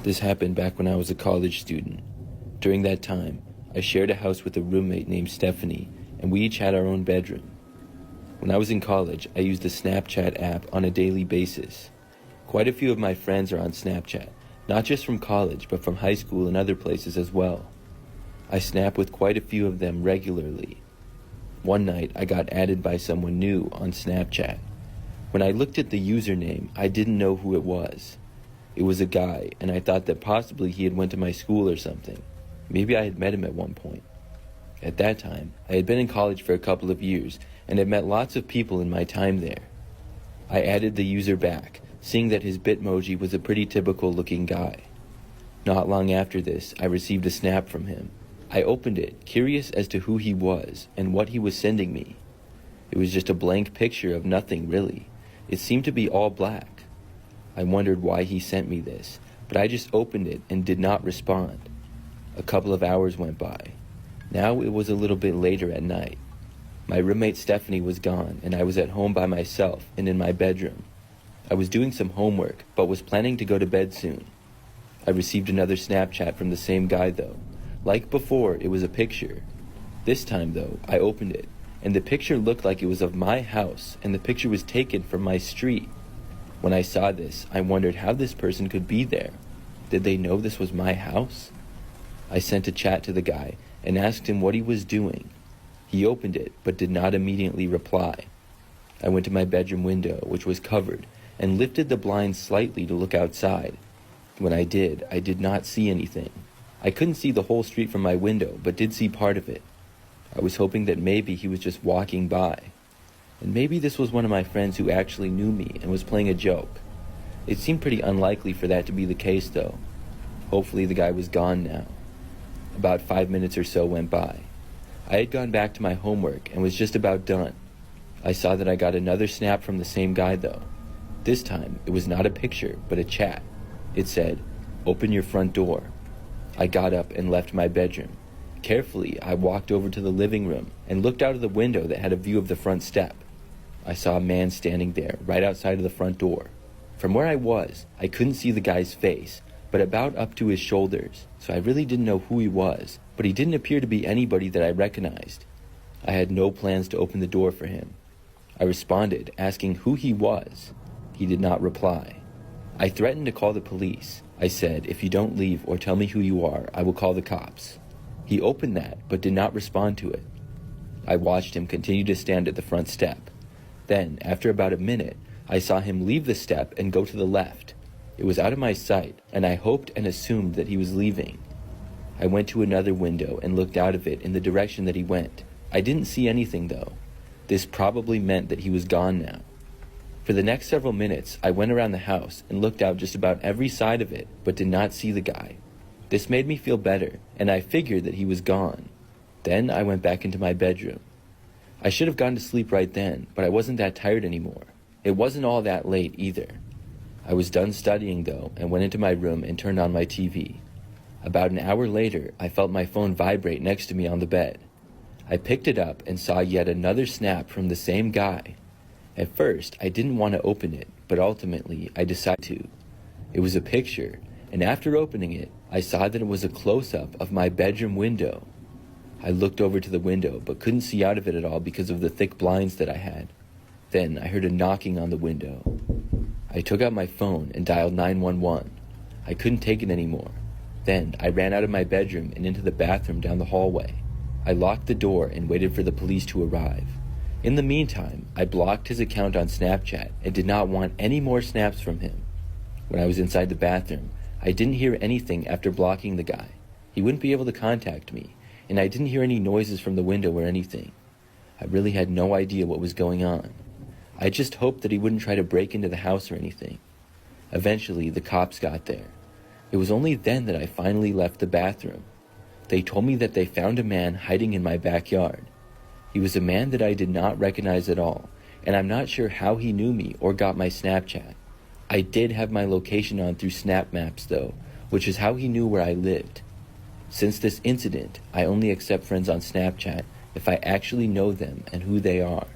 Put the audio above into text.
This happened back when I was a college student. During that time, I shared a house with a roommate named Stephanie, and we each had our own bedroom. When I was in college, I used the Snapchat app on a daily basis. Quite a few of my friends are on Snapchat, not just from college, but from high school and other places as well. I snap with quite a few of them regularly. One night, I got added by someone new on Snapchat. When I looked at the username, I didn't know who it was. It was a guy, and I thought that possibly he had went to my school or something. Maybe I had met him at one point. At that time, I had been in college for a couple of years and had met lots of people in my time there. I added the user back, seeing that his Bitmoji was a pretty typical looking guy. Not long after this, I received a snap from him. I opened it, curious as to who he was and what he was sending me. It was just a blank picture of nothing really. It seemed to be all black. I wondered why he sent me this, but I just opened it and did not respond. A couple of hours went by. Now it was a little bit later at night. My roommate Stephanie was gone, and I was at home by myself and in my bedroom. I was doing some homework, but was planning to go to bed soon. I received another Snapchat from the same guy though. Like before, it was a picture. This time though, I opened it, and the picture looked like it was of my house, and the picture was taken from my street. When I saw this, I wondered how this person could be there. Did they know this was my house? I sent a chat to the guy and asked him what he was doing. He opened it, but did not immediately reply. I went to my bedroom window, which was covered, and lifted the blinds slightly to look outside. When I did not see anything. I couldn't see the whole street from my window, but did see part of it. I was hoping that maybe he was just walking by. And maybe this was one of my friends who actually knew me and was playing a joke. It seemed pretty unlikely for that to be the case though. Hopefully the guy was gone now. About 5 minutes or so went by. I had gone back to my homework and was just about done. I saw that I got another snap from the same guy though. This time, it was not a picture, but a chat. It said, "Open your front door." I got up and left my bedroom. Carefully, I walked over to the living room and looked out of the window that had a view of the front step. I saw a man standing there, right outside of the front door. From where I was, I couldn't see the guy's face, but about up to his shoulders, so I really didn't know who he was, but he didn't appear to be anybody that I recognized. I had no plans to open the door for him. I responded, asking who he was. He did not reply. I threatened to call the police. I said, "If you don't leave or tell me who you are, I will call the cops." He opened that, but did not respond to it. I watched him continue to stand at the front step. Then, after about a minute, I saw him leave the step and go to the left. It was out of my sight, and I hoped and assumed that he was leaving. I went to another window and looked out of it in the direction that he went. I didn't see anything though. This probably meant that he was gone now. For the next several minutes, I went around the house and looked out just about every side of it, but did not see the guy. This made me feel better, and I figured that he was gone. Then I went back into my bedroom. I should have gone to sleep right then, but I wasn't that tired anymore. It wasn't all that late either. I was done studying though, and went into my room and turned on my TV. About an hour later, I felt my phone vibrate next to me on the bed. I picked it up and saw yet another snap from the same guy. At first, I didn't want to open it, but ultimately, I decided to. It was a picture, and after opening it, I saw that it was a close-up of my bedroom window. I looked over to the window, but couldn't see out of it at all because of the thick blinds that I had. Then I heard a knocking on the window. I took out my phone and dialed 911. I couldn't take it anymore. Then I ran out of my bedroom and into the bathroom down the hallway. I locked the door and waited for the police to arrive. In the meantime, I blocked his account on Snapchat and did not want any more snaps from him. When I was inside the bathroom, I didn't hear anything after blocking the guy. He wouldn't be able to contact me, and I didn't hear any noises from the window or anything. I really had no idea what was going on. I just hoped that he wouldn't try to break into the house or anything. Eventually, the cops got there. It was only then that I finally left the bathroom. They told me that they found a man hiding in my backyard. He was a man that I did not recognize at all, and I'm not sure how he knew me or got my Snapchat. I did have my location on through Snap Maps though, which is how he knew where I lived. Since this incident, I only accept friends on Snapchat if I actually know them and who they are.